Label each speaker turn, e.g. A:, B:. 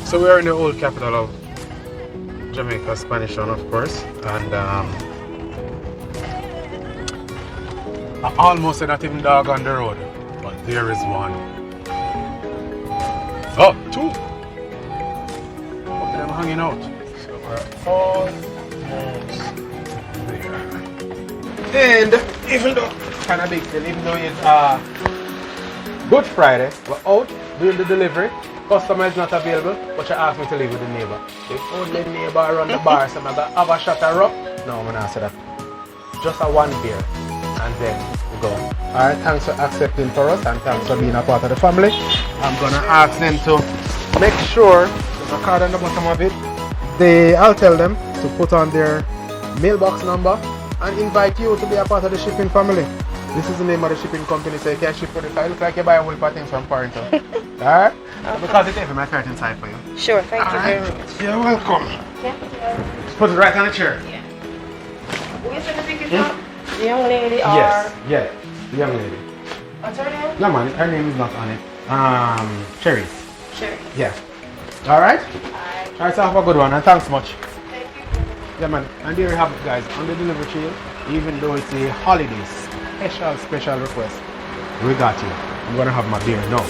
A: So we are in the old capital of Jamaica, Spanish Town, of course, and I almost said not even dog on the road, but there is one. Oh, two. Both of them hanging out. So we're almost there. And even though kind of big deal, even though it's Good Friday, we're out doing the delivery. Customer is not available, but she asked me to leave with the neighbor. The only neighbor around the bar, so I'm going to have a shot of rum. No, I'm not say that. Just a one beer, and then we go. Alright, thanks for accepting for us, and thanks for being a part of the family. I'm going to ask them to make sure, there's a card on the bottom of it, I'll tell them to put on their mailbox number and invite you to be a part of the shipping family. This is the name of the shipping company, so you can ship for the car. Look like you buy a whole lot of things from Parental. Alright? Okay. Because it's even my cart inside for you.
B: Sure, thank you very much.
A: You're welcome.
B: Yeah.
A: Just put it right on the chair.
B: Yeah. Who is going to pick it up? The young lady or?
A: Yes, the young lady.
B: What's her name?
A: No man, her name is not on it. Cherry.
B: Sherry.
A: Yeah. Alright?
B: Alright.
A: Alright, so have a good one and thanks much.
B: Thank you.
A: Yeah man, and there you have it guys, on the delivery trail, even though it's a holiday, special request, we got you. I'm gonna have my beer now.